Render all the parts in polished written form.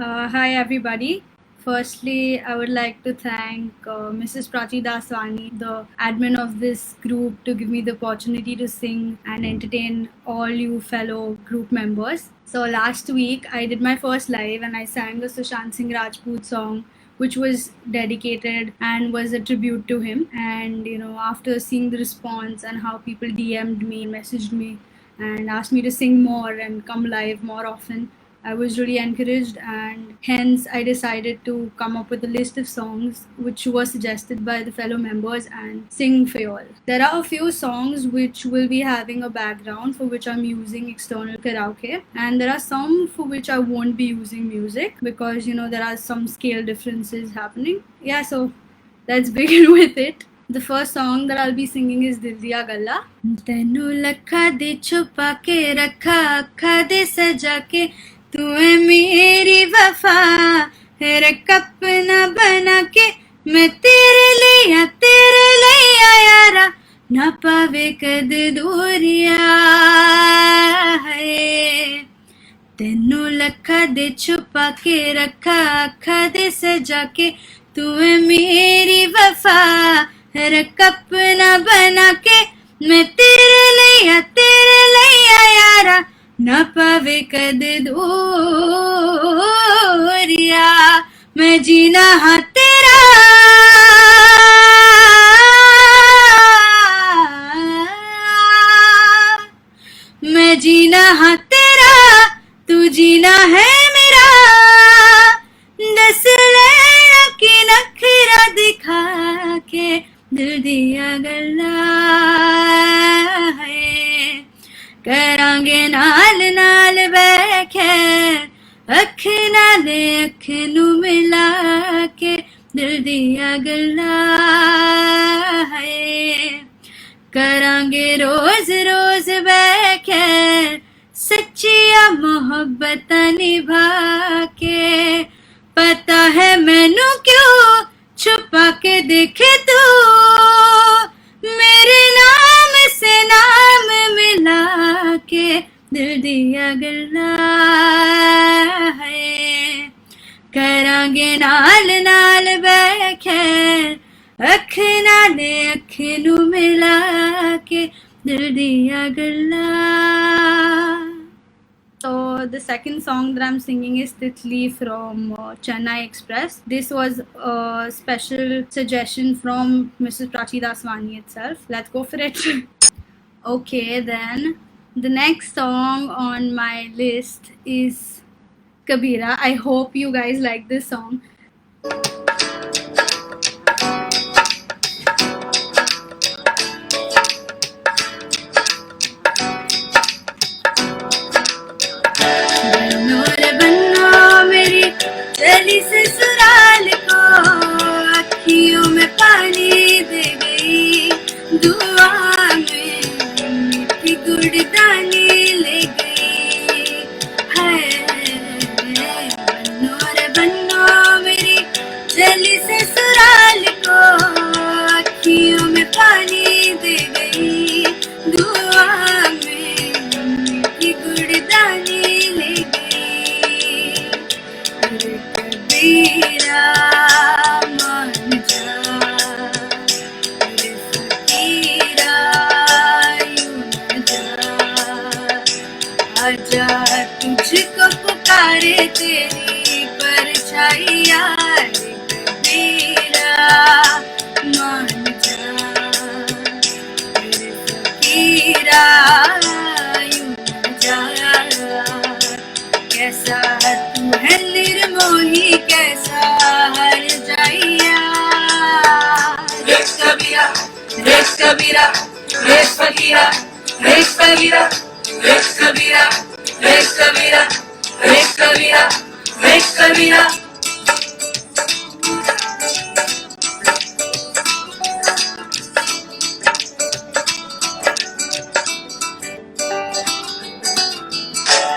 Hi everybody. Firstly, I would like to thank Mrs. Prachi Daswani, the admin of this group, to give me the opportunity to sing and entertain all you fellow group members. So last week I did my first live and I sang a Sushant Singh Rajput song which was dedicated and was a tribute to him. And after seeing the response and how people DM'd me, messaged me, and asked me to sing more and come live more often, I was really encouraged, and hence I decided to come up with a list of songs which were suggested by the fellow members and sing for you all. There are a few songs which will be having a background for which I'm using external karaoke, and there are some for which I won't be using music because there are some scale differences happening. Yeah, so let's begin with it. The first song that I'll be singing is Dil Diya Galla. तैनू लखा दे छुपा के रखा अखा दे सजा के तू है मेरी वफा है कपना बना के मैं तेरे लिया यारा ना पावे कद दूरिया है तेनू लखा दे छुपा के रखा अखा दे सजा के तू है मेरी वफा है कपना बना के मैं तेरे लिया यारा ना पावे कद दूरिया मैं जीना हाँ तेरा मैं जीना हाँ तेरा तू जीना है मेरा दस लैला की नखरा दिखा के दिल दिया गल्ला है करांगे नाल नाल बैठे अख नाले अख नू मिला के दिल दिया गल्ला है करांगे रोज रोज बैठे सच्चिया मोहब्बत निभा के पता है मैनू क्यों छुपा के देखे तू मेरे नाम से नाम मिला के दिल दिया गल्ला है करांगे नाल नाल बैठे अख नाले अख नू मिला के दिल दिया गल्ला. So the second song that I'm singing is Titli from Chennai Express. This was a special suggestion from Mrs. Prachi Daswani itself. Let's go for it. Okay, then the next song on my list is Kabira. I hope you guys like this song. चली ससुराल को अखियों में पानी दे गई दुआ में मीठी गुड़दानी ले गई है बन्नो मेरी चली ससुराल को अखियों में पानी दे गई दुआ में मीठी गुड़दानी ले गई कबीरा मान जा फकीरा यूं न जा आजा तुझको पुकारे तेरी परछाइयाँ कबीरा मान जा फकीरा यूं न जा कैसा तू है निर्मोही कैसा हर जाइया रेस कबीरा रेस कबीरा रेस फकीरा रेस कबीरा रेस कबीरा रेस कबीरा रेस कबीरा रेस कबीरा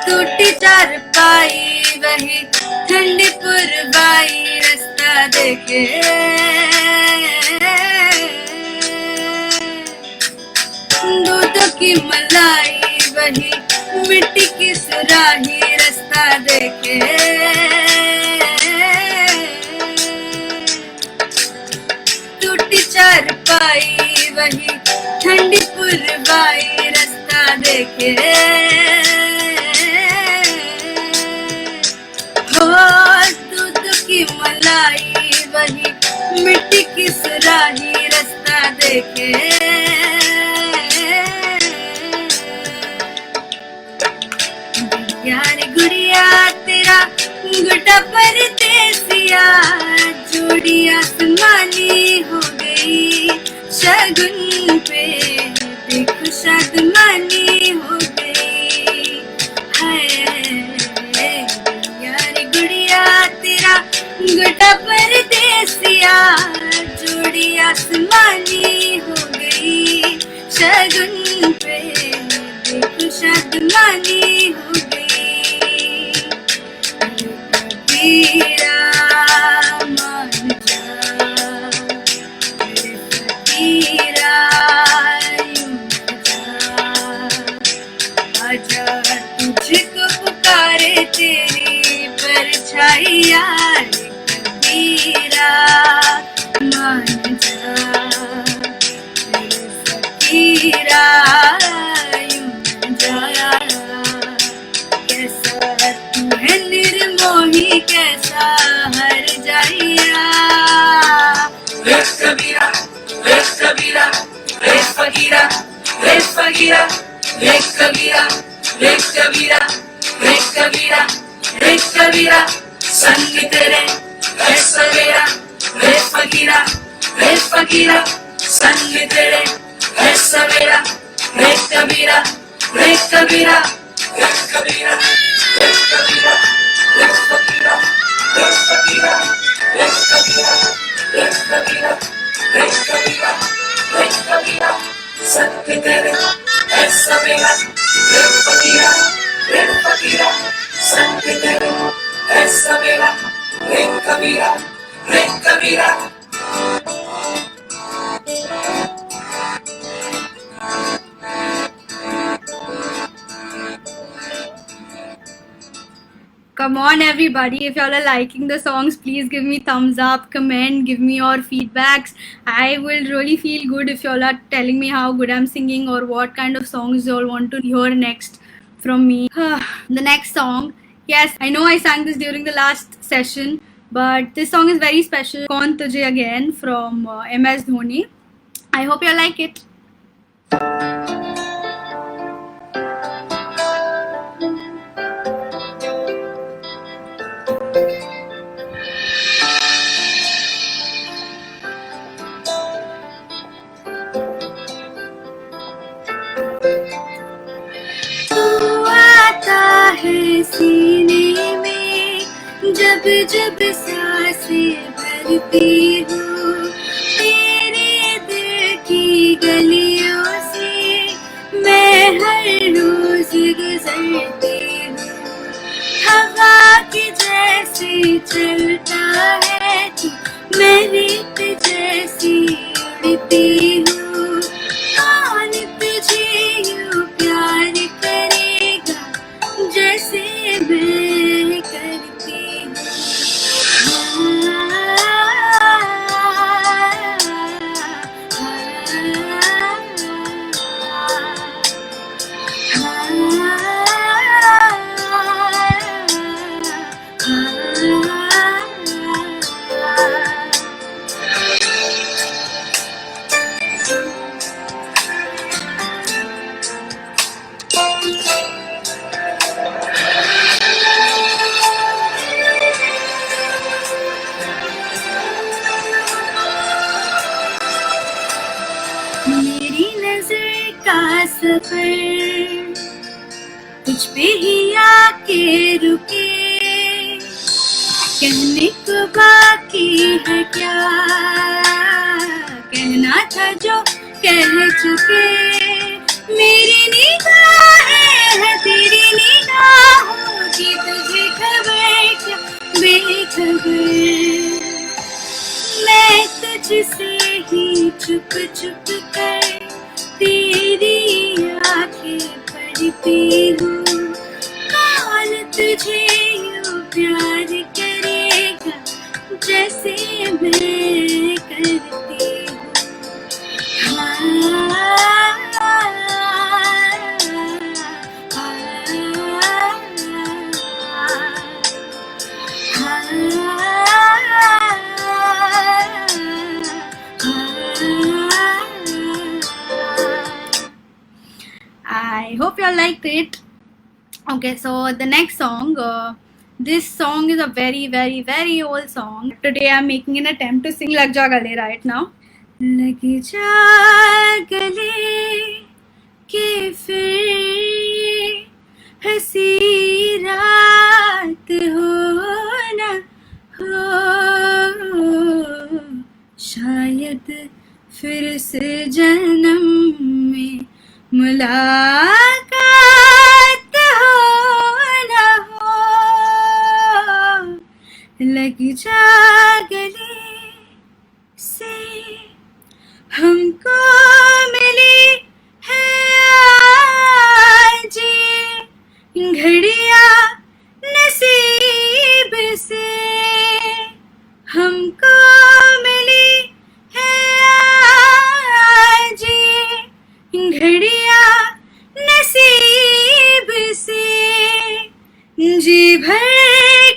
टूटी चारपाई वही ठंडी पुरवाई रास्ता देखे दूध की मलाई वही मिट्टी की सुराही रास्ता देखे पाई रास्ता देखे, हो दूध की मलाई वही मिट्टी की सुराही रास्ता देखे। यार गुड़िया तेरा गुटा परदेसिया, जोड़ी आसमानी हो गई शगुन पे, देखो शादमानी हो गई। हाय यार गुड़िया तेरा गुटा परदेसिया, जोड़ी आसमानी हो गई शगुन पे, देखो शादमानी हो गई। कबीरा मान जा, मेरे फकीरा यूं जा, आजा तुझको पुकारे तेरी परछाइयाँ। कबीरा मान जा, मेरे फकीरा यूं जा, कैसा तू है निर्मोही कैसा हर जाइया। रे कबीरा रे कबीरा रे फकीरा रे फकीरा रे कबीरा रे कबीरा रे कबीरा रे कबीरा, संग तेरे है सवेरा। रे फकीरा रे फकीरा संग तेरे है सवेरा। रे कबीरा रे कबीरा रे कबीरा रे कबीरा रे फकीरा रे फकीरा रे कबीरा रे कबीरा रे कबीरा रे कबीरा, संग तेरे है सवेरा। रे फकीरा रे फकीरा संग तेरे है सवेरा। रे कबीरा रे कबीरा। Come on everybody, if y'all are liking the songs, please give me thumbs up, comment, give me your feedbacks. I will really feel good if y'all are telling me how good I'm singing or what kind of songs y'all want to hear next from me. The next song, yes, I know I sang this during the last session, but this song is very special. Kaun Tujhe Again from MS Dhoni. I hope you like it. सीने में जब जब सांसें भरती हूँ, तेरे दिल की गलियों से मैं हर रोज गुजरती हूँ। हवा के जैसे चलता है तू, मैं रेत जैसी उड़ती हूँ। कौन तुझे यूँ प्यार करेगा जैसे मैं करती हूँ। मेरी नजर का सफर तुझ पे ही आके रुके, कहने को बाकी है क्या, कहना था जो कह चुके। मेरी निगाहें है तेरी निगाहों की, तुझे खबर क्या बेखबर। मैं तुझसे ही छुप छुप कर तेरी आंखें पढ़ती हूँ। कौन तुझे यूँ प्यार करेगा जैसे मैं करती हूँ। you all liked it. Okay, so the next song, this song is a very, very, very old song. Today I'm making an attempt to sing Lag Ja Gale right now. Lag Ja Gale के फिर हंसी रात हो न हो, शायद फिर से जन्म में मुलाकात हो न हो, लग जा गले से हमको मिली है आज घड़ियां नसीब से, हमको मिली है आज घड़ियां नसीब से, जी भर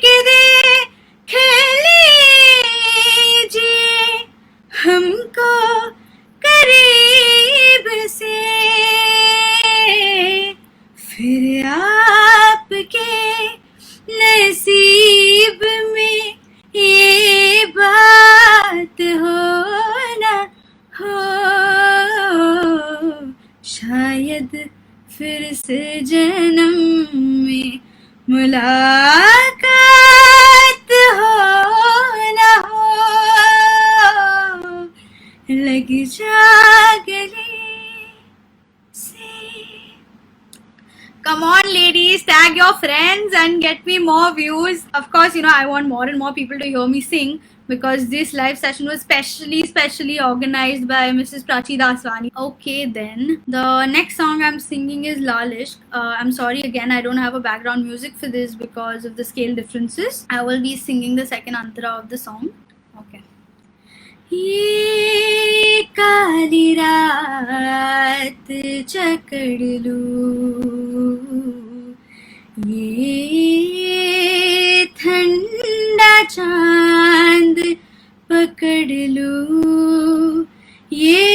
के देख लीजिए हमको करीब से, फिर आपके नसीब में ये बात हो न हो, शायद फिर से जन्म में मुलाकात हो न हो, लग जा गले से. Come on, ladies, tag your friends and get me more views. Of course, I want more and more people to hear me sing, because this live session was specially organized by Mrs. Prachi Daswani. Okay, then the next song I'm singing is Lal Ishq. I'm sorry again, I don't have a background music for this because of the scale differences. I will be singing the second antara of the song. Okay. ये काली रात जकड़ लूं, ये ठंडा चांद पकड़ लूं, ये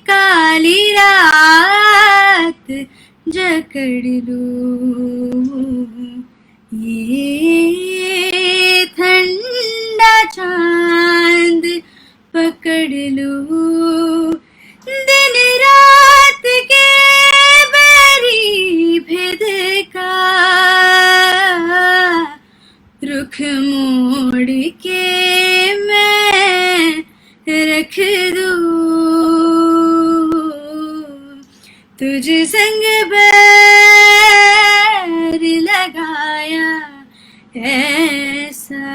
काली रात जकड़ लूं, ये ठंडा चांद पकड़ लूं, दिन रात के बैरी भेद का रुख मोड़ के मैं रख दूं, तुझ संग बैर लगाया ऐसा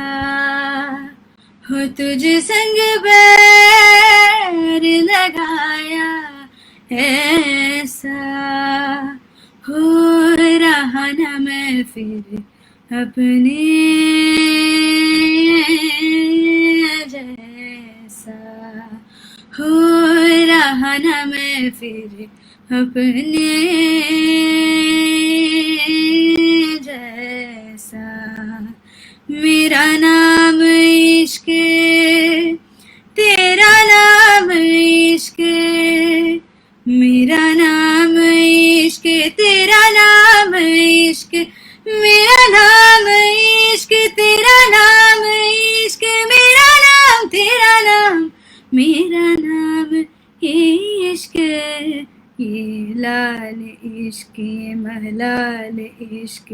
हो, तुझ संग बैर लगाया ऐसा हो रहा न मैं फिर अपने जैसा, हो रहा न मैं फिर अपने जैसा, मेरा नाम इश्क, तेरा नाम इश्क, मेरा नाम इश्क, तेरा नाम इश्क, मेरा नाम इश्क, तेरा नाम इश्क, मेरा नाम तेरा नाम, मेरा नाम इश्क, ये लाल इश्क, ये महलाल इश्क,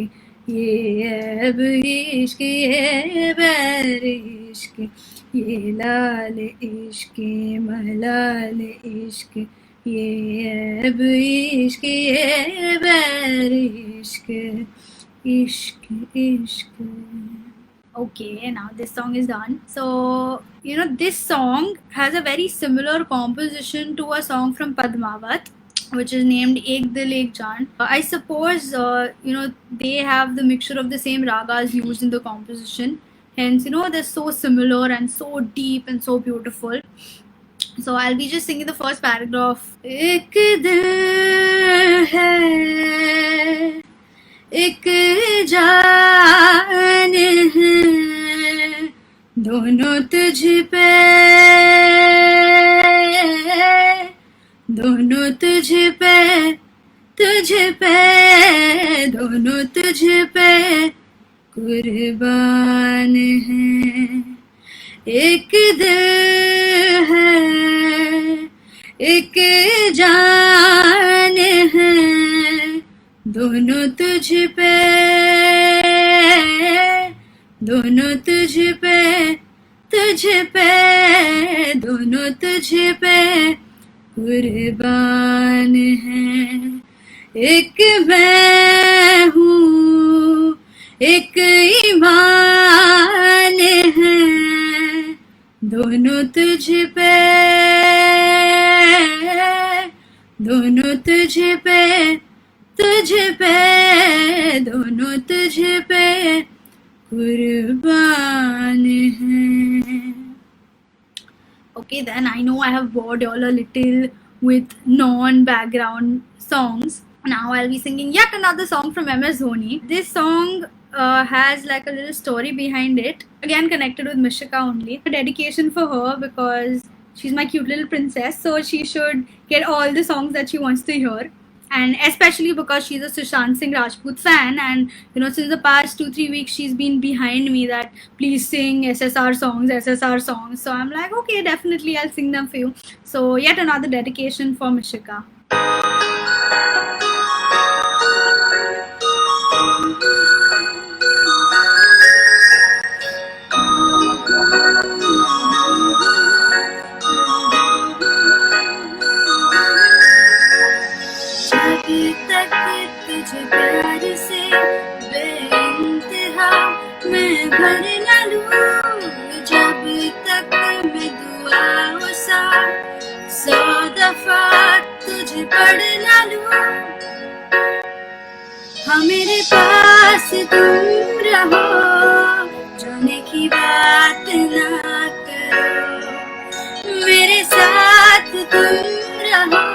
ये ऐब इश्क, ये बैर इश्क, ये लाल इश्क, ये महलाल इश्क, ये ऐब इश्क, ये बैर इश्क, इश्क इश्क. Okay, now this song is done. So, this song has a very similar composition to a song from Padmavat, which is named Ek Dil Ek Jaan. I suppose, they have the mixture of the same ragas used in the composition. Hence, they're so similar and so deep and so beautiful. So, I'll be just singing the first paragraph. Ek dil hai, एक जान है, दोनों तुझ पे, दोनों तुझ पे तुझ पे, दोनों तुझ पे कुर्बान हैं। एक दिल है, एक जान है, दोनों तुझ पे, दोनों तुझ पे, तुझ पे, दोनों तुझ पे कुर्बान है। एक मैं हूँ, एक ईमान है, दोनों तुझ पे, दोनों तुझ पे, तुझ पे, दोनों तुझ पे कुर्बान है. Okay, then I know I have bored you all a little with non-background songs. Now I'll be singing yet another song from MS Dhoni. This song has like a little story behind it. Again, connected with Mishika only. A dedication for her because she's my cute little princess, so she should get all the songs that she wants to hear. And especially because she's a Sushant Singh Rajput fan, and you know, since the past 2-3 weeks she's been behind me that please sing SSR songs, SSR songs. So I'm like, okay, definitely I'll sing them for you. So yet another dedication for Mishika. तुझे प्यार से बेइंतहा मैं भर न लूं, जब तक मैं दुआओं सा 100 दफा तुझे पढ़ न लूं। हाँ मेरे पास तुम रहो, जाने की बात ना करो, मेरे साथ तुम रहो,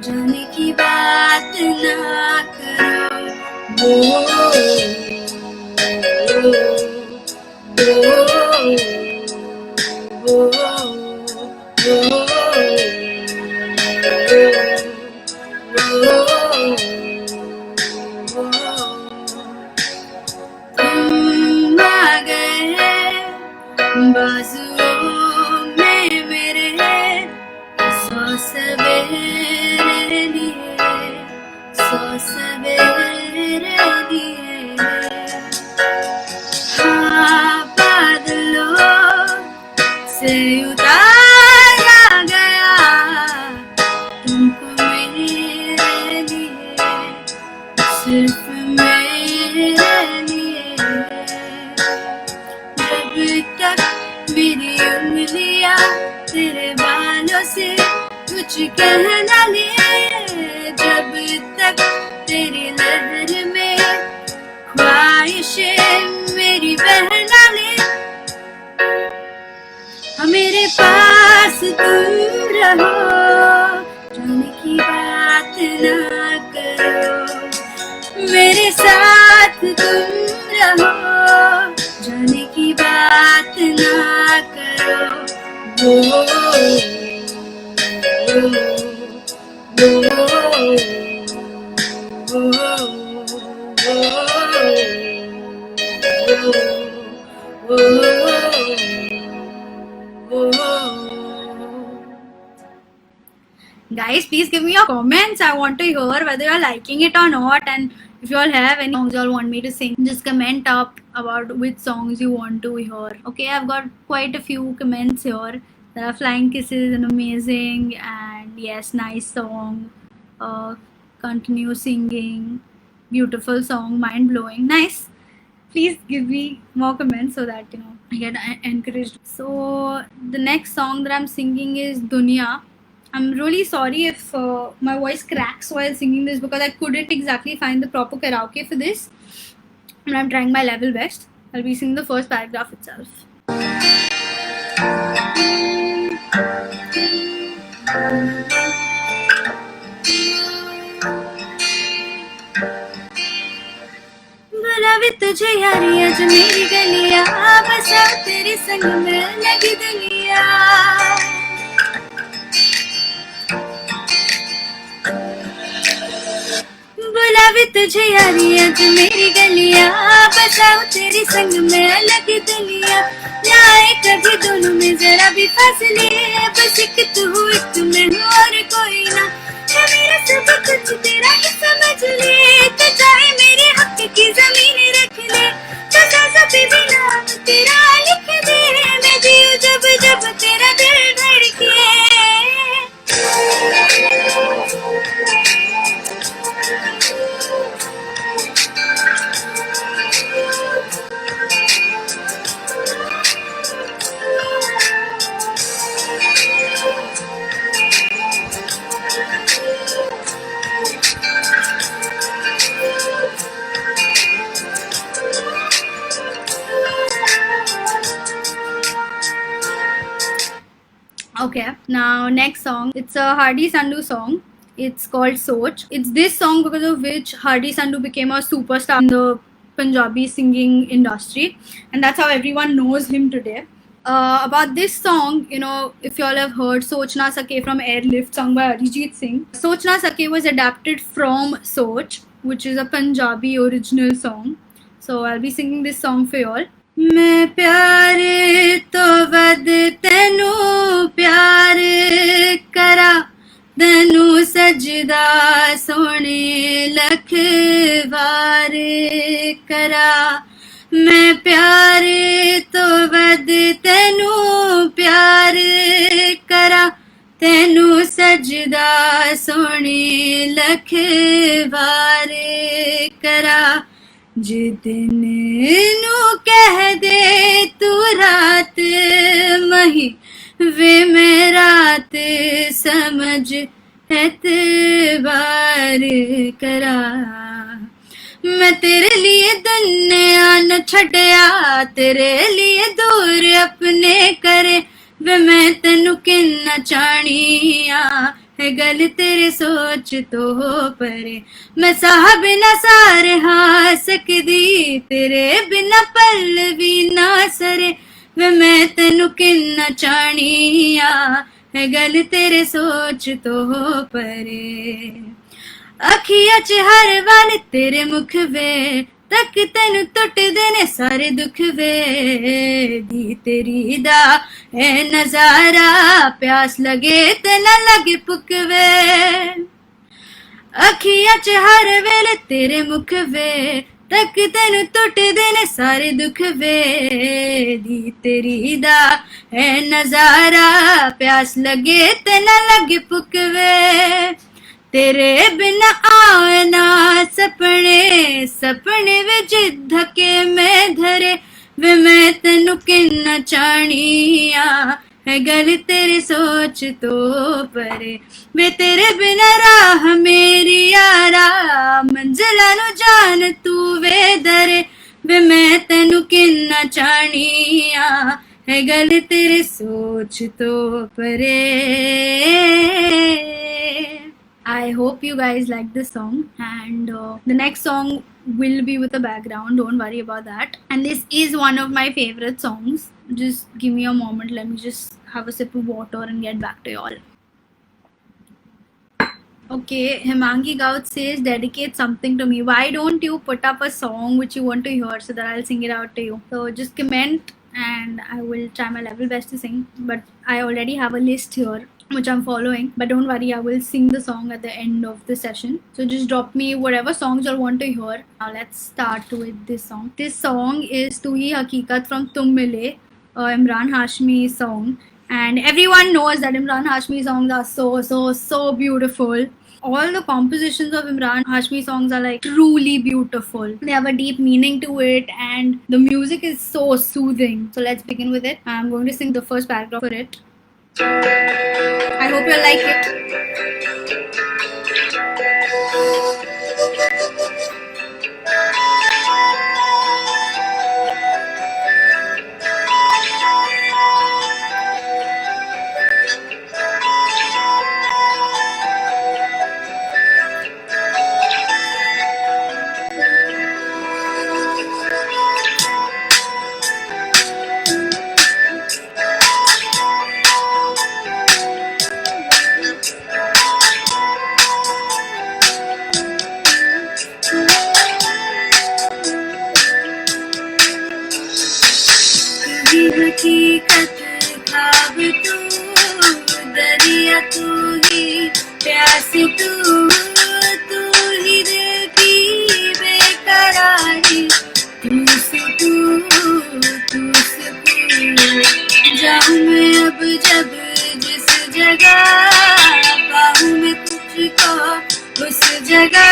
जाने की बात ना करो। तुम आ गए बाजुओं में मेरे, 100 सवेरे लिए, 100 सवेरे लिए। हाँ बादलों से उतारा गया तुमको मेरे लिए, सिर्फ मेरे लिए। जब तक मेरी उंगलियां तेरे बालों से कुछ कह न ले, जब तक तेरी नजर में ख्वाहिशें मेरी बह न ले। मेरे पास तुम रहो, जाने की बात ना करो, मेरे साथ तुम रहो, जाने की बात ना करो। Guys, please give me your comments. I want to hear whether you're liking it or not, and if you all have any songs you all want me to sing, just comment up about which songs you want to hear. Okay, I've got quite a few comments here. There are Flying Kisses and amazing, and yes, nice song, continue singing, beautiful song, mind blowing, nice. Please give me more comments so that you know I get encouraged. So the next song that I'm singing is Dunya. I'm really sorry if my voice cracks while singing this because I couldn't exactly find the proper karaoke for this, and I'm trying my level best. I'll be singing the first paragraph itself. बुलावे तुझे यारी आज मेरी गलियां, बसा तेरे संग में लगी दुनिया। बुलावे तुझे यारी आज मेरी गलियां, बसाऊं तेरे संग में अलग दुनिया, लाए कभी दोनों में जरा भी फासले, बस एक तू एक मैं हूँ और कोई ना, है मेरा सब कुछ तेरा ही समझ ले, तो चाहे मेरे हक की जमीन रख ले, तो कागजों पे भी नाम तेरा लिख दे, मैं जीऊं जब जब तेरा दिल धड़के। Okay, now next song. It's a Hardy Sandhu song. It's called Soch. It's this song because of which Hardy Sandhu became a superstar in the Punjabi singing industry, and that's how everyone knows him today. About this song, you know, if you all have heard Soch Na Sake from Airlift, sung by Arijit Singh. Soch Na Sake was adapted from Soch, which is a Punjabi original song. So I'll be singing this song for you all. मैं प्यार तो वद तेनू प्यार करा, तेनू सजदा सोने लख वार करा, मैं प्यार तो वद तेनू प्यार करा, तेनू सजदा सोने लख वार करा, जिदिन नू कह दे तू रात मही वे मैं रात समझ एतबार करा, मैं तेरे लिए दुनिया न छड़या, तेरे लिए दूर अपने करे, वे मैं तेनू किन्ना चाहनिया, है गल तेरे सोच तो हो परे, मैं साह बिना सारे हा सकदी, तेरे बिना पल भी ना सरे, वे मैं तेनू किन्ना चाहनिया, है गल तेरे सोच तो हो परे, अखियां च हर वाल तेरे मुख वे, तक तेनू टुट देने सारे दुख वे, दी तेरी दा है नजारा, प्यास लगे ते ना लगे पुकवे, अखियां च हर वेले तेरे मुख वे, तक तेनू टुट देने सारे दुख वे, दी तेरी दा है नजारा, प्यास लगे ते ना लगे पुकवे, तेरे बिना आए ना सपने, सपने वे जिद के मैं धरे, वे मैं तेनू किन्ना चाहनिया, है गल तेरी सोच तो परे, वे तेरे बिना राह मेरी यारा, मंजिला नू जान तू वे दरे, वे मैं तेनू किन्ना चाहनिया, है गल तेरी सोच तो परे. I hope you guys like this song, and the next song will be with a background, don't worry about that, and this is one of my favorite songs. Just give me a moment, let me just have a sip of water and get back to you all. Okay, Himangi Gaut says dedicate something to me. Why don't you put up a song which you want to hear so that I'll sing it out to you? So just comment and I will try my level best to sing, but I already have a list here which I'm following, but don't worry, I will sing the song at the end of the session. So just drop me whatever songs you'll want to hear. Now let's start with this song. This song is Tu Hi Hakikat from Tum Mile, Imran Hashmi song, and everyone knows that Imran Hashmi songs are so beautiful. All the compositions of Imran Hashmi songs are like truly beautiful. They have a deep meaning to it and the music is so soothing. So let's begin with it. I'm going to sing the first paragraph for it. I hope you like it. हकीकत ख्वाब तू, दरिया तू ही प्यास तू, तू ही दिल की बेकरारी, तू सुकून जाऊं मैं अब जब जिस जगह, पाऊं मैं तुझको उस जगह,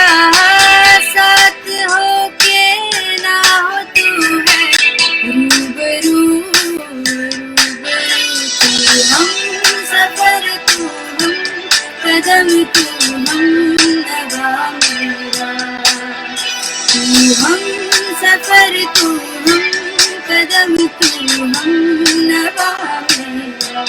साथ हो के ना हो तू है रूबरू, रूबरू तू हम सफर, तू हम कदम, तू हम नवा मेरा, तू हम सफर, तू हम कदम, तू हम नवा मेरा।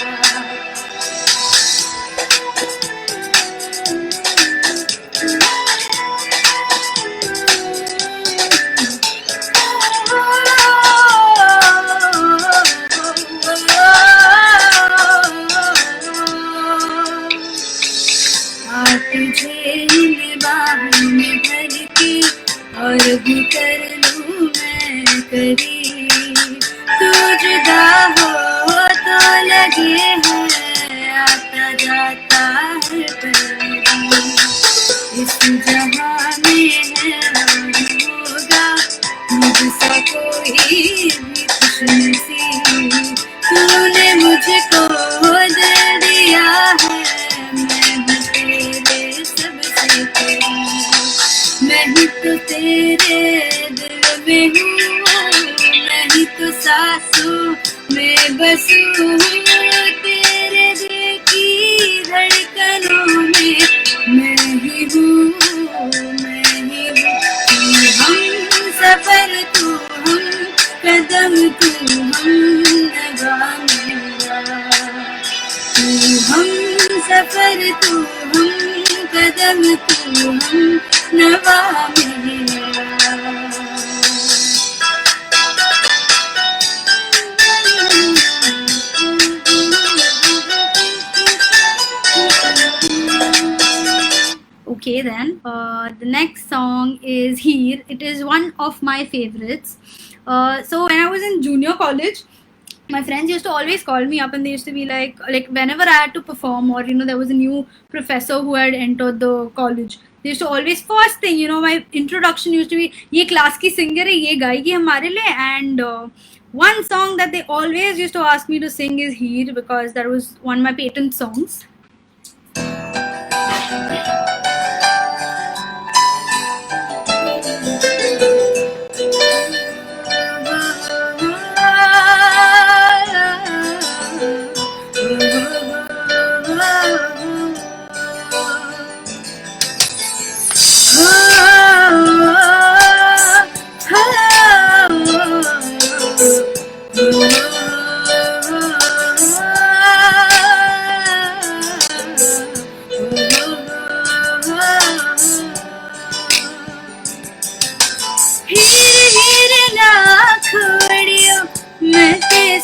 तुझे निबाहों में भर के और भी कर लूं मैं करीब, तू जुदा हो तो लगे है आता जाता है करीब, इस जहां में है और होगा मुझसा कोई भी खुशनसीब, तूने मुझको दिल दिया है, मैं ही तो तेरे दिल में हूँ, मैं ही तो सांसों में बसूं, तेरे दिल की धड़कनों में मैं ही हूँ, मैं ही हूँ। तू हम सफर, तू हम कदम, तू हम नवा मेरा, तू हम सफर, तू हम कदम, तू हम नवा मेरा। Okay then, the next song is Heer. It is one of my favorites. So when I was in junior college, my friends used to always call me up and they used to be like whenever I had to perform, or there was a new professor who had entered the college, they used to always, first thing, my introduction used to be, ye class ki singer hai, ye gaayegi hamare liye. And one song that they always used to ask me to sing is Heer, because that was one of my patent songs.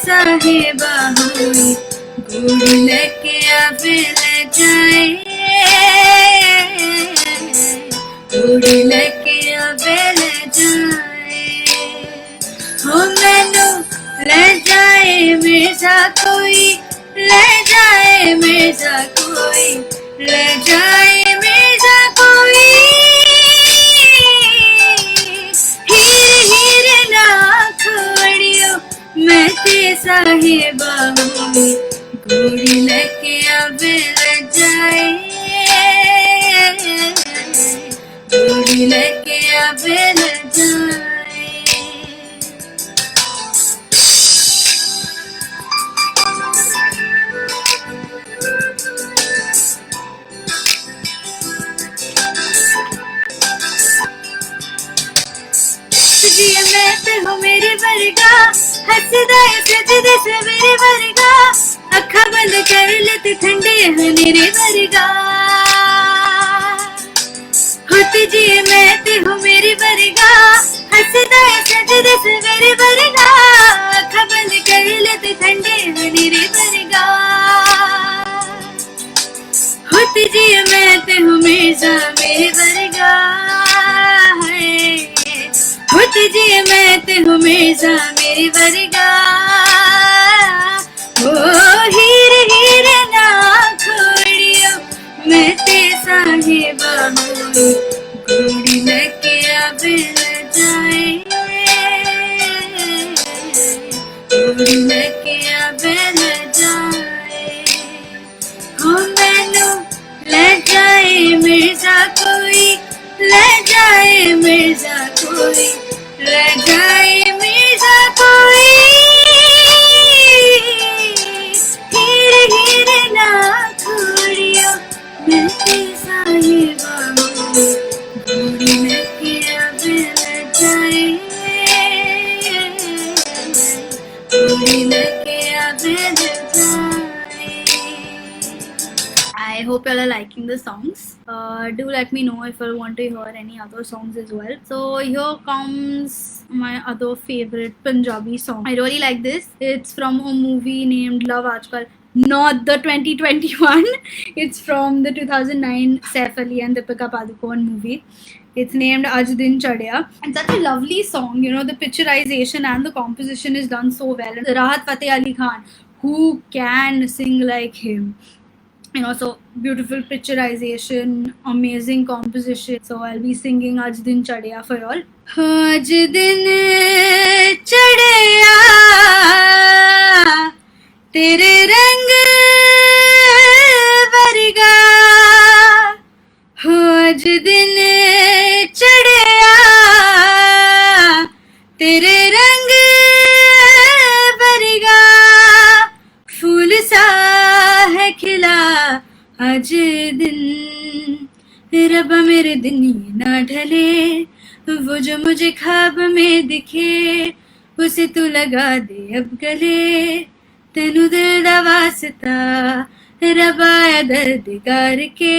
साहिबा हुई गुड़ लेके आवे ले जाए, गुड़ लेके आवे ले जाए, हो मैनू ले जाए मिर्जा कोई, ले जाए मिर्जा कोई, ले जाए मिर्जा कोई, हीर हीर ना खोड़ियो मैं ते साहिबा हुई गुड़ लेके आवे ले जाए, गुड़ लेके आवे ले जाए। जिए मैं ते हो मेरे वर्गा, हसदा सजदे से मेरे वर्गा, अखा बंद कर ले ते ठंडे हनेरे वर्गा, होत जिए मैं ते हो मेरे वर्गा, हसदा सजदे से मेरे वर्गा, अखा बंद कर ले ते ठंडे हनेरे वर्गा, होत जिए मैं ते हो मिर्जा मेरे वर्गा, होत जिए मैं ते हूँ मिर्जा मेरे वर्गा, गोरी लेके आवे ले जाए, हो मैनू ले जाए मिर्जा कोई, ले जाए मिर्जा कोई, ले जाए मिर्जा कोई, हीरे हीरे ना घोड़ियों मिलती साहिबा, गोरी लेके आवे ले जाए, गोरी लेके आवे ले जाए. I hope y'all are liking the songs. Do let me know if you want to hear any other songs as well. So here comes my other favorite Punjabi song. I really like this. It's from a movie named Love Aajkal. Not the 2021. It's from the 2009 Saif Ali and Deepika Padukone movie. It's named Aaj Din Chadya. It's such a lovely song. You know, the picturization and the composition is done so well. And Rahat Fateh Ali Khan, who can sing like him? You know, so beautiful picturization, amazing composition. So I'll be singing Aaj Din Chadya for y'all. Aaj din chadya tere rang varga, aaj din chadya tere rang varga, फूल सा है खिला आज दिन, रब्बा मेरे दिन ये ना ढले, वो जो मुझे ख्वाब में दिखे उसे तू लगा दे अब गले, तेनू दिल दा वास्ता रब्बा ऐ दर्दगार के,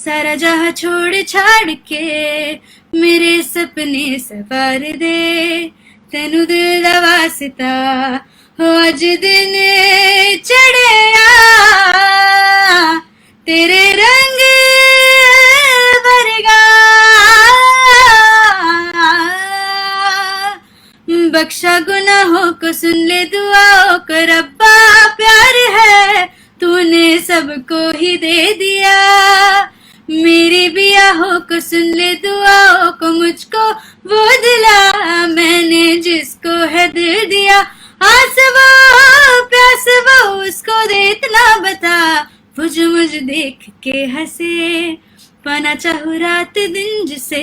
सारा जहां छोड़ छाड़ के मेरे सपने सवार दे, तेनू दिल दा वास्ता आज दिन चढ़या तेरे रंग वर्गा, बख्शा गुनाहों को सुन ले दुआओं को रब्बा, प्यार है तूने सबको ही दे दिया, मेरी बियाहों को सुन ले दुआओं को, मुझको वो दिला मैंने जिसको है दिल दिया, आस वो प्यास वो उसको दे इतना बता, वो जो मुझे देख के हंसे, पाना चाहूँ रात दिन जिसे,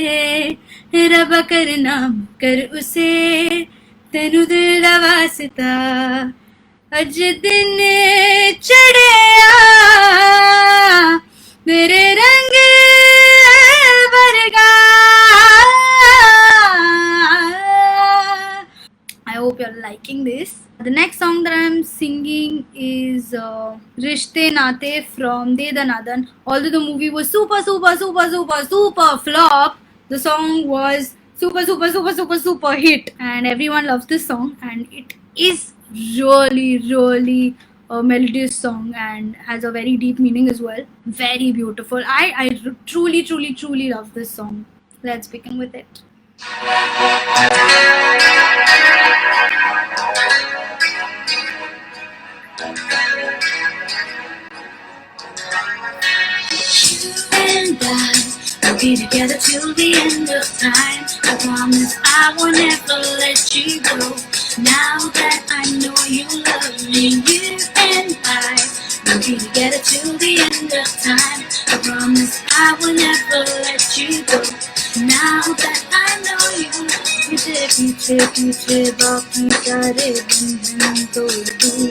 रब्बा कर नाम कर उसे, तेनू दिल दा वास्ता अज दिन चढ़या मेरे रंग वर्गा. I hope you're liking this. The next song that I'm singing is Rishte Naate from De Danadan. Although the movie was super flop, the song was super hit, and everyone loves this song, and it is really a melodious song and has a very deep meaning as well. Very beautiful. I truly love this song. Let's begin with it. And we'll be together till the end of time. I promise I will never let you go. Now that I know you love me, you and I will be together till the end of time. I promise I will never let you go. Now that I know you love me, पीछे बाकी सारे बंधन तोड़ दूँ,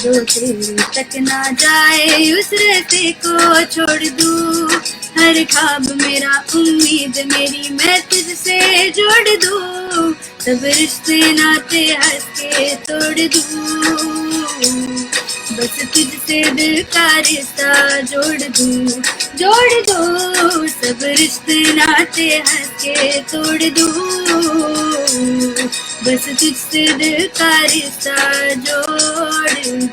जो तेरे तक ना जाए उस रास्ते को छोड़ दूँ, हर ख्वाब मेरा उम्मीद मेरी मैं तुझसे जोड़ दूँ, सब रिश्ते नाते हंस के तोड़ दूँ, बस तुझसे दिल का रिश्ता जोड़ दूँ, सब रिश्ते नाते हंस के तोड़ दूँ, बस तुझसे दिल का रिश्ता जोड़ दूँ.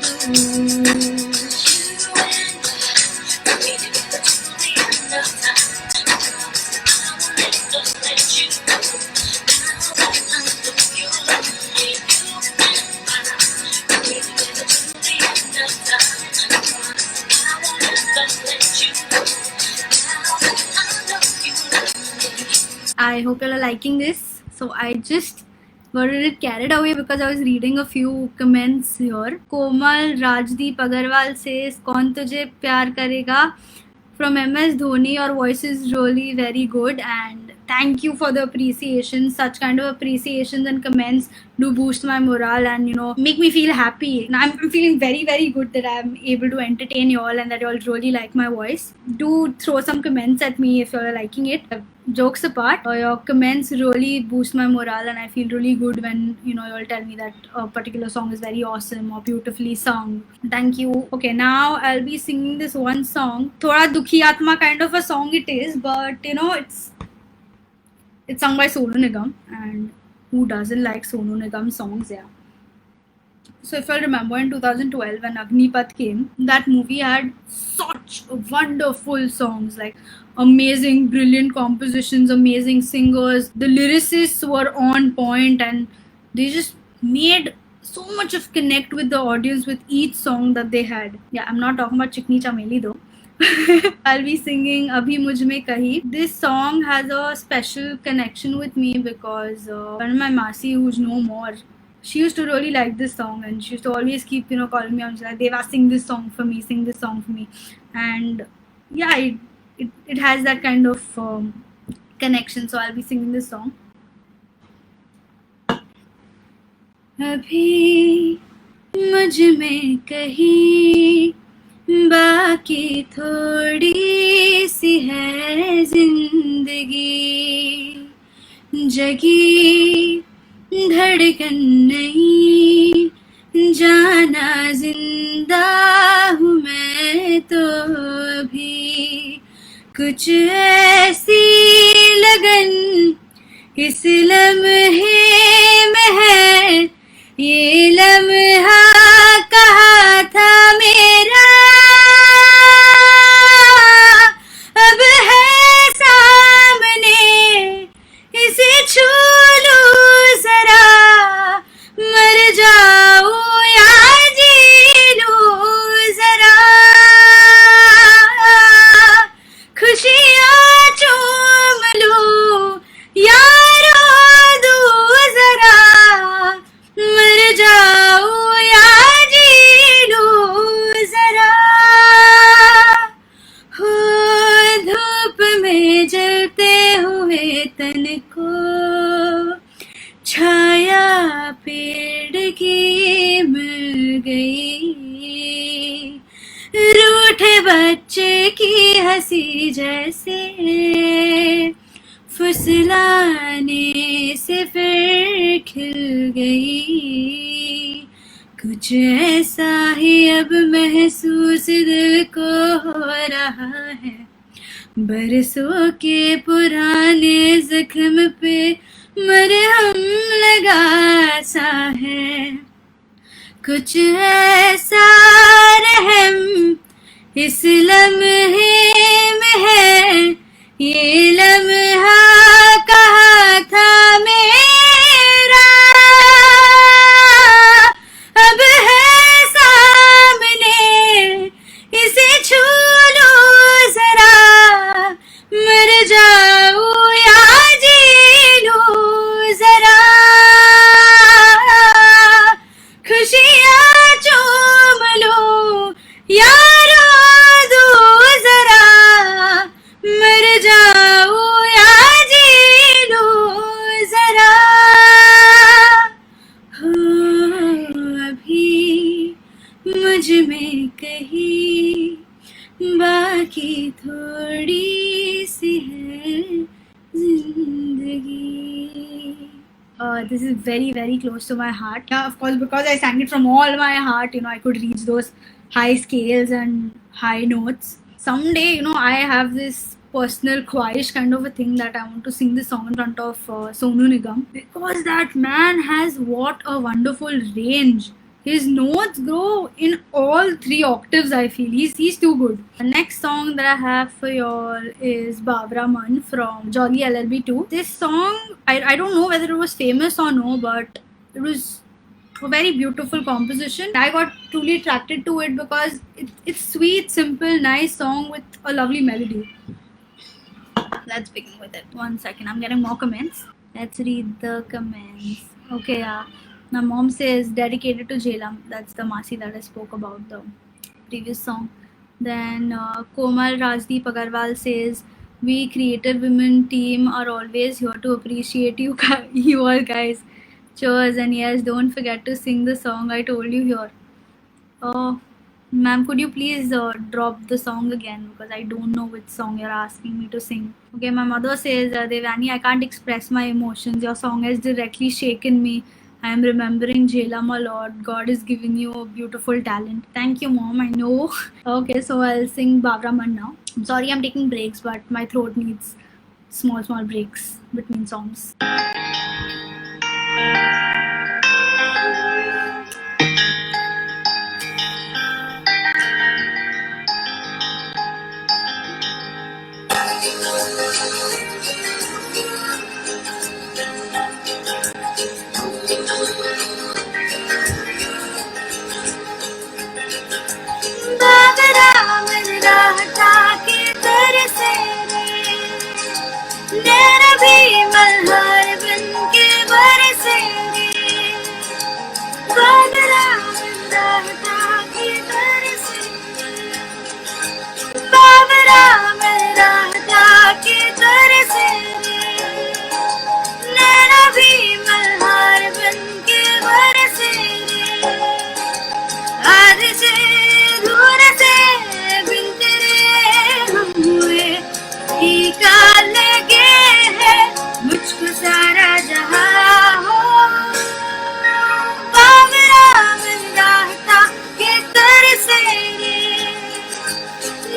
I hope you are liking this. So I just but it carried away because I was reading a few comments here. Komal Rajdeep Agarwal says, "कौन तुझे प्यार करेगा?" From MS Dhoni, your voice is really very good, and thank you for the appreciation. Such kind of appreciations and comments do boost my morale and make me feel happy. And I'm feeling very very good that I'm able to entertain you all and that you all really like my voice. Do throw some comments at me if you're liking it. Jokes apart, your comments really boost my morale and I feel really good when you all tell me that a particular song is very awesome or beautifully sung. Thank you. Okay, now I'll be singing this one song. Thoda dukhi atma kind of a song it is, but it's sung by Sonu Nigam, and who doesn't like Sonu Nigam songs? Yeah. So if I remember in 2012 when Agnipath came, that movie had such wonderful songs, like amazing, brilliant compositions, amazing singers. The lyricists were on point and they just made so much of connect with the audience with each song that they had. Yeah, I'm not talking about Chikni Chameli though. I'll be singing Abhi Mujh Mein Kahi. This song has a special connection with me because one of my Masi, who's no more, she used to really like this song and she used to always keep calling me and she's like, Deva, sing this song for me, sing this song for me. And yeah, it has that kind of connection, so I'll be singing this song. Abhi mujh mein kahi बाकी थोड़ी सी है जिंदगी, जगी धड़कन नहीं, जाना जिंदा हूँ मैं तो अभी, कुछ ऐसी लगन इस लम्हे में है, ये लम्हा कहा था मेरा, अब है सामने, इसे छू लूं जरा, मर जाऊं या जी लूं जरा, खुशियाँ चूम लूं या रो दूं जरा, मर जाऊं या जी लूं जरा, हो धूप में जलते हुए तन को छाया पेड़ की मिल गई, रूठे बच्चे की हंसी जैसे फुसलाने से फिर खिल गई, कुछ ऐसा ही अब महसूस दिल को हो रहा है, बरसों के पुराने जख्म पे मरहम लगा सा है, कुछ ऐसा रहम इस लम्हे में है, ये लम्हा कहा था मेरा, अब है सामने, इसे छू लूं जरा, मर जाऊं या जी लूं जरा, खुशियाँ चूम लूं या रो दूं जरा, मर जाऊं या जी लूं जरा, हो अभी मुझ में कहीं बाकी थोड़ी सी है जिंदगी. This is very very close to my heart. Yeah, of course, because I sang it from all my heart, I could reach those high scales and high notes. Someday, I have this personal khwahish kind of a thing that I want to sing this song in front of Sonu Nigam, because that man has what a wonderful range. His notes grow in all 3 octaves, I feel. He's too good. The next song that I have for y'all is Bawra Man from Jolly LLB 2. This song, I don't know whether it was famous or no, but it was a very beautiful composition. I got truly attracted to it because it's sweet, simple, nice song with a lovely melody. Let's begin with it. One second, I'm getting more comments. Let's read the comments. Okay, yeah. My mom says dedicated to Jhelam. That's the Masi that I spoke about the previous song. Then Komal Rajdeep Agarwal says, "We creative women team are always here to appreciate you, you all guys. Cheers, and yes, don't forget to sing the song I told you here." Oh, ma'am, could you please drop the song again because I don't know which song you're asking me to sing. Okay, my mother says, Devani, I can't express my emotions. Your song has directly shaken me. I am remembering Jhelam a lot. God is giving you a beautiful talent. Thank you, mom. I know. Okay, so I'll sing Bavraman now. I'm sorry I'm taking breaks, but my throat needs small breaks between songs. भी मल्हार बनके बरसे रे बादला बंदा हटा के बरसे बाबरा बंदा हटा के बरसे रे नैना भी मल्हार बनके बरसे रे आज से दूर से बिन तेरे हम हुए फीका लगे है मुझको सारा जहां हो बाबरा बंदा हटा के तरसे रे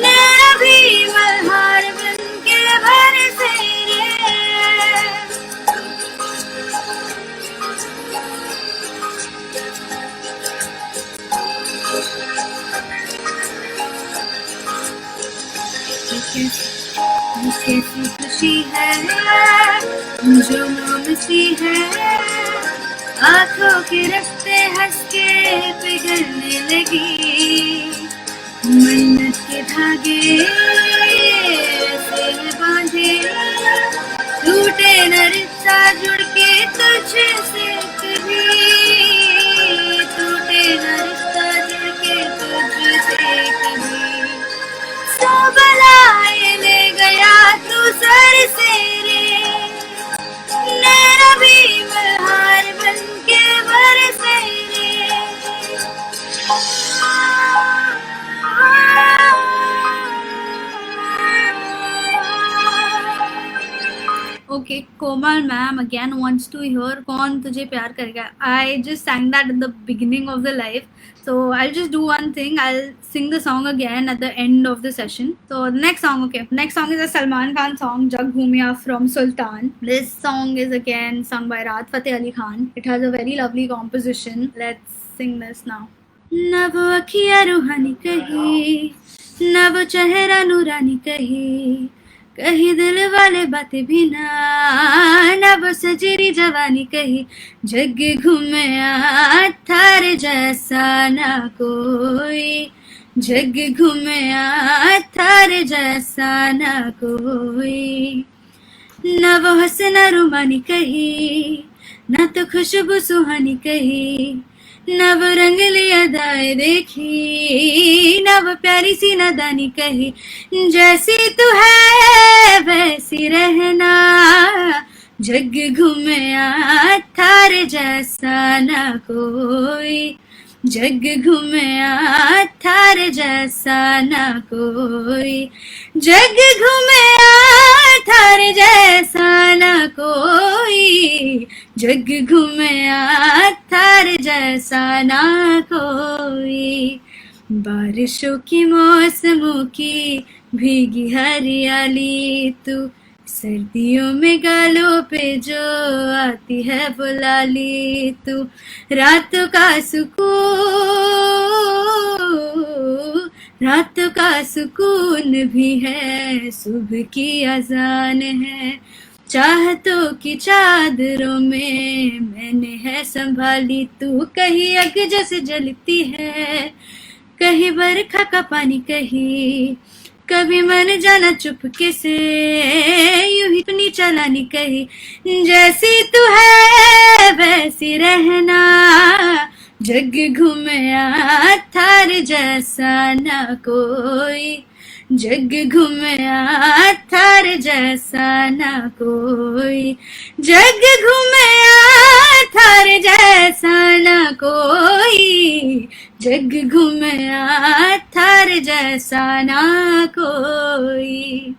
नैना भी मल्हार बनके बरसे रे कैसी खुशी है जो नाम सी है आंखों के रास्ते हंस के पिघलने लगी मन्नत के धागे से बांधे टूटे न रिश्ता जुड़ के तुझसे कभी टूटे न रिश्ता जुड़ के तुझसे कभी सब लाए ले गया तू सर से रे नैना भी मल्हार बनके बरसे रे Okay, Komal ma'am again wants to hear कौन तुझे प्यार करेगा. I just sang that in the beginning of the live. So I'll just do one thing. I'll sing the song again at the end of the session. So the next song, okay. Next song is a Salman Khan song, Jag Bhumia from Sultan. This song is again sung by Rahat Fateh Ali Khan. It has a very lovely composition. Let's sing this now. न वो अखियाँ रूहानी कही न वो चेहरा नूरानी कही कही दिल वाले बातें भी ना वो सजरी जवानी कही जग घूमया थारे जैसा ना कोई जग घूमया थारे जैसा ना कोई ना वो हंसना रुमानी कही ना तो खुशबू सुहानी कही ना वो रंगली अदाएं देखी ना वो प्यारी सी नादानी कही जैसी तू है वैसी रहना जग घूमया थारे जैसा ना कोई जग घूमया थारे जैसा ना कोई जग घूमया थारे जैसा ना कोई जग घूमया थारे जैसा ना कोई बारिशों की मौसमों की भीगी हरियाली तू सर्दियों में गालों पे जो आती है बुलाली तू रातों का सुकून भी है सुबह की अजान है चाहतों की चादरों में मैंने है संभाली तू कहीं आग जैसे जलती है कहीं बरखा का पानी कहीं कभी मन जाना चुपके से, यूं ही अपनी चलानी कही, जैसी तू है वैसी रहना, जग घूमया थार जैसा ना कोई, जग घूमया थार जैसा ना कोई, जग घूमया थार जैसा ना कोई, जग घूमया थार जैसा ना कोई.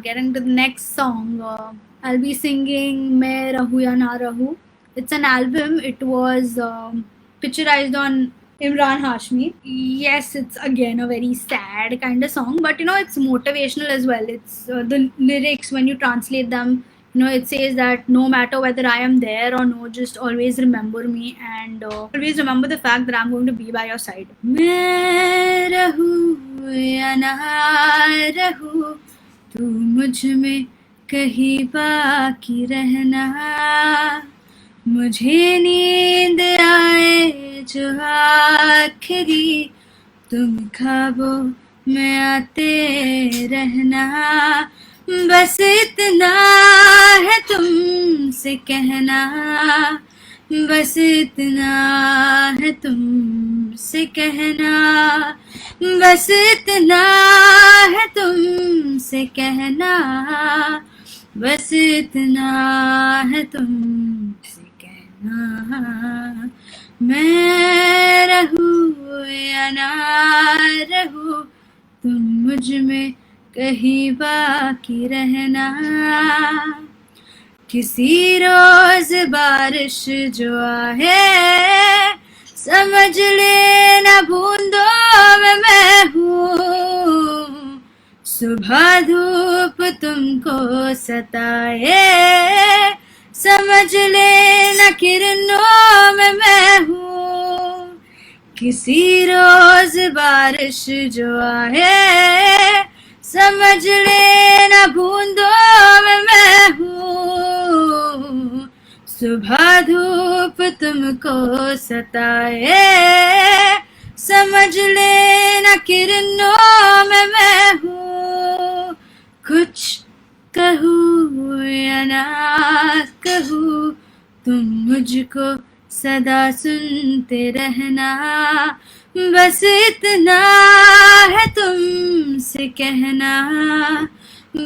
Getting to the next song, I'll be singing मैं रहूं या ना रहूं. It's an album. It was picturized on Imran Hashmi. Yes, it's again a very sad kind of song, but it's motivational as well. It's the lyrics, when you translate them, it says that no matter whether I am there or no, just always remember me and always remember the fact that I'm going to be by your side. मैं रहूं या ना रहूं, तू मुझ में कहीं बाकी रहना, मुझे नींद आए जो आखिरी, तुम ख्वाबों में आते रहना, बस इतना है तुमसे कहना, बस इतना है तुमसे कहना, बस इतना है तुमसे कहना, बस इतना है तुमसे कहना. मैं रहूं या ना रहूं, तुम मुझ में कहीं बाकी रहना, किसी रोज बारिश जो आए, समझ लेना बूंदों में मैं हूँ, सुबह धूप तुमको सताए, समझ लेना किरणों में मैं हूँ, किसी रोज बारिश जो आए, समझ लेना बूंदों में मैं हूँ, सुबह धूप तुमको सताए, समझ लेना किरणों में मैं हूँ, कुछ कहूँ या ना कहूँ, तुम मुझको सदा सुनते रहना, बस इतना है तुमसे कहना,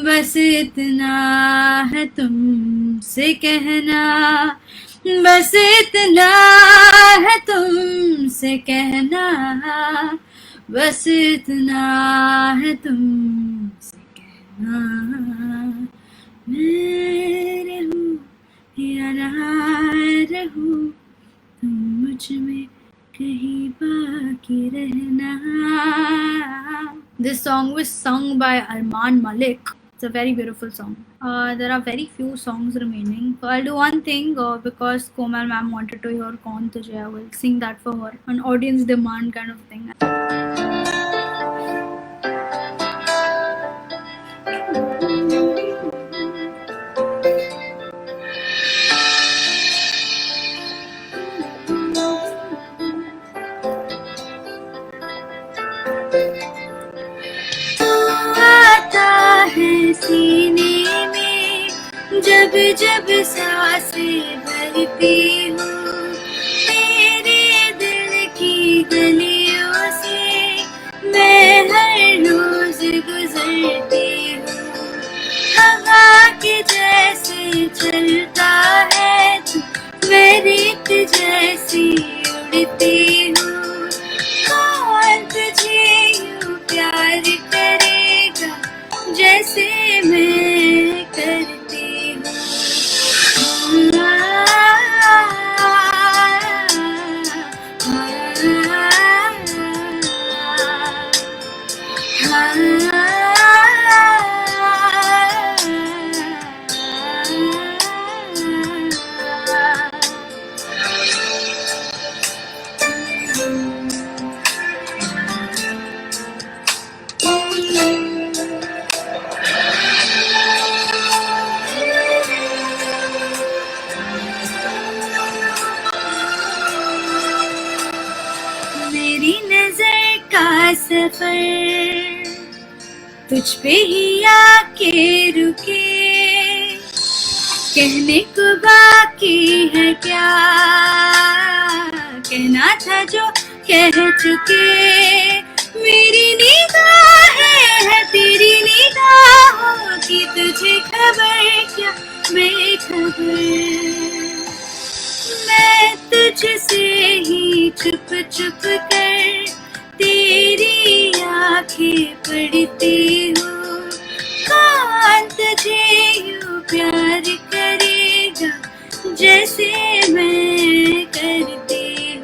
बस इतना है तुमसे कहना, बस इतना है तुमसे कहना, बस इतना है तुमसे कहना. मैं रहूं या ना रहूं, तुम मुझ में कहीं बाकी रहना. This song was sung by Arman Malik. It's a very beautiful song. There are very few songs remaining. So I'll do one thing because Komal ma'am wanted to hear Kaun Tujhe. I will sing that for her. An audience demand kind of thing. सीने में जब जब सांसें भरती हूँ, मेरे दिल की गलियों से मैं हर रोज गुजरती हूँ, हवा के जैसे चलता है तू, मैं रेत जैसी उड़ती हूँ, कौन तुझे यूं प्यार करेगा जैसे मैं करती हूँ. सफर तुझ पे ही आके रुके, कहने को बाकी है क्या, कहना था जो कह चुके। मेरी निगाहें है तेरी निगाहों की, तुझे खबर क्या बेखबर। मैं तुझसे ही छुप छुप कर तेरी आंखें पढ़ती हूँ। कौन तुझे यूं प्यार करेगा जैसे मैं करती हूँ।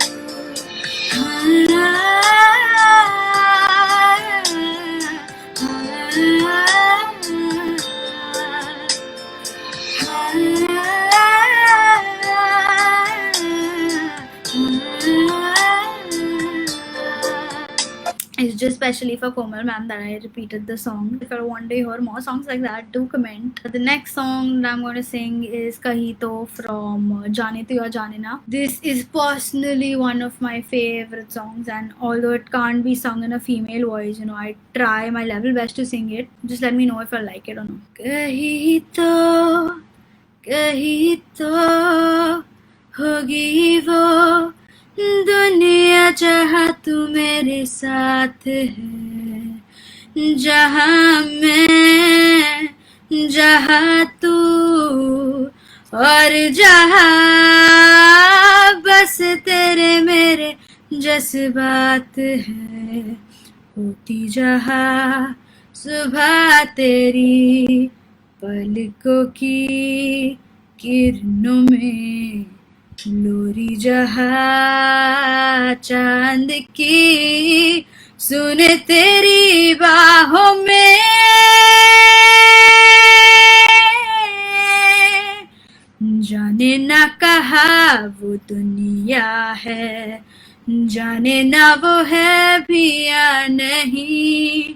It's just specially for Komal ma'am that I repeated the song. If you want to hear more songs like that, do comment. The next song that I'm going to sing is Kahi To from Jaane To Ya Jaane Na. This is personally one of my favorite songs, and although it can't be sung in a female voice, you know, I try my level best to sing it. Just let me know if I like it or not. Kahi to होगी वो दुनिया जहाँ तू मेरे साथ है, जहाँ मैं जहाँ तू और जहाँ बस तेरे मेरे जज्बात है। होती जहाँ सुबह तेरी पलकों की किरणों में, लोरी जहाँ चांद की सुने तेरी बाहों में। जाने ना कहा वो दुनिया है, जाने ना वो है भी या नहीं,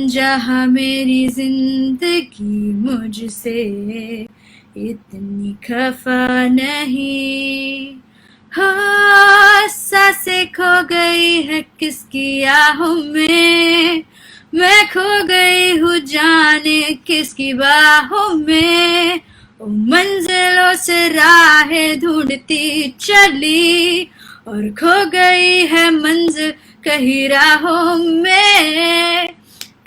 जहाँ मेरी जिंदगी मुझसे इतनी खफा नहीं। हो सांसें खो गई है किसकी आहों में, मैं खो गई हूँ जाने किसकी बाहों में। ओ मंजिलों से राहें ढूंढती चली और खो गई है मंजिल कहीं राहों में।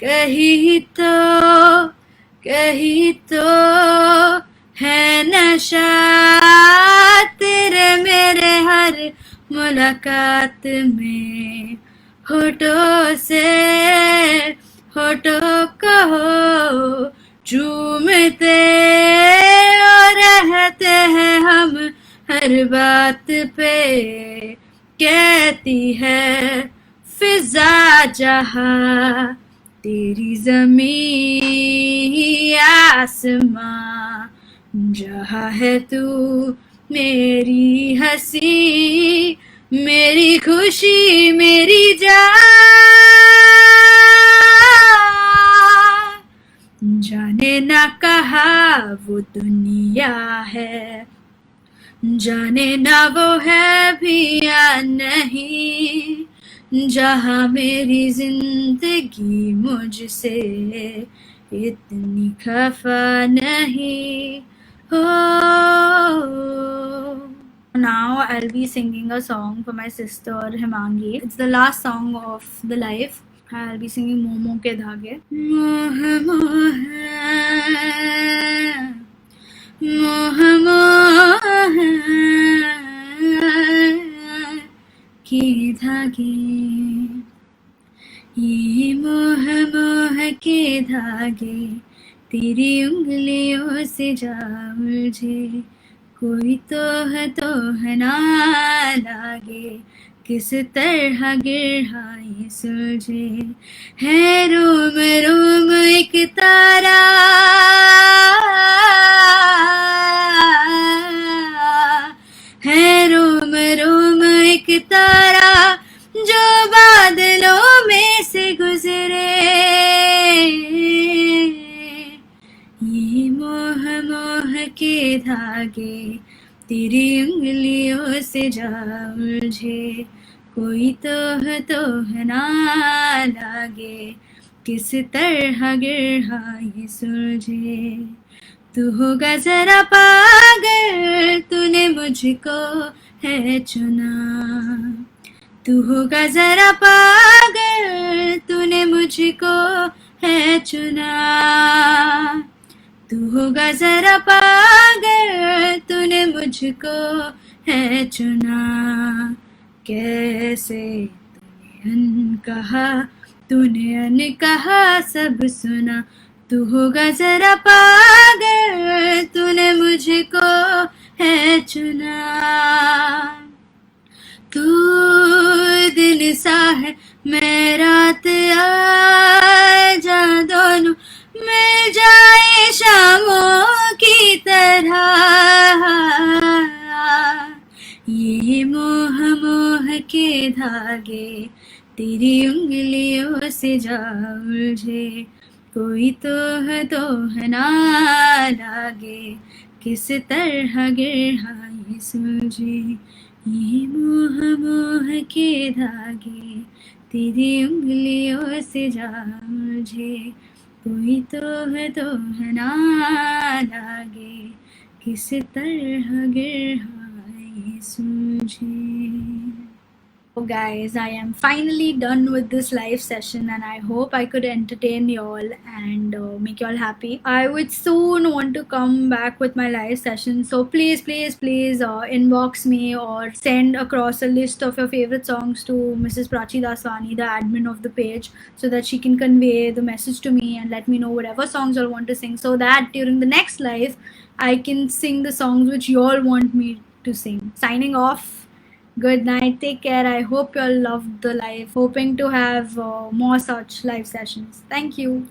कहीं तो है नशा तेरे मेरे हर मुलाकात में। होठों से होठों को चूमते और रहते हैं हम हर बात पे। कहती है फिजा जहाँ तेरी ज़मीं आसमां, जहाँ है तू मेरी हंसी मेरी खुशी मेरी जान। जाने ना कहा वो दुनिया है, जाने ना वो है भी या नहीं, जहाँ मेरी जिंदगी मुझसे इतनी खफा नहीं हो। Now I'll be singing a song for my sister Himangi. It's the last song of the live. I'll be singing momo के धागे। मोह मोह मोह मोह के धागे, ये मोह मोह के धागे तेरी उंगलियों से जा उलझे। कोई तो है ना लागे, किस तरह गिरहाए सुलझे। है रोम रोम एक तारा, है रोम रोम एक तारा जो बादलों में से गुजरे। ये मोह मोह के धागे तेरी उंगलियों से जा उलझे। कोई तो है ना लागे, किस तरह गिरा ये सुलझे। तू होगा जरा पागल, तूने मुझको है चुना। तू होगा जरा पागल, तूने मुझको है चुना। तू होगा जरा पागल, तूने मुझको है चुना। कैसे अनकहा, तूने अनकहा सब सुना। तू होगा जरा पागल, तूने मुझको है चुना। तू दिन सा है मैं रात, आ जा दोनों मिल जाए शामों की तरह। ये मोह मोह के धागे तेरी उंगलियों से जा उलझे। कोई तो है ना लागे, किस तरह गिरा ये सुलझे। ये मोह मोह के धागे तेरी उंगलियों से जा उलझे। कोई तो है ना लागे, किस तरह गिरा ये सुलझे। So guys, I am finally done with this live session and I hope I could entertain you all and make you all happy. I would soon want to come back with my live session. So please inbox me or send across a list of your favorite songs to Mrs. Prachi Daswani, the admin of the page, so that she can convey the message to me and let me know whatever songs you all want to sing, so that during the next live, I can sing the songs which you all want me to sing. Signing off. Good night. Take care. I hope you all loved the live. Hoping to have more such live sessions. Thank you.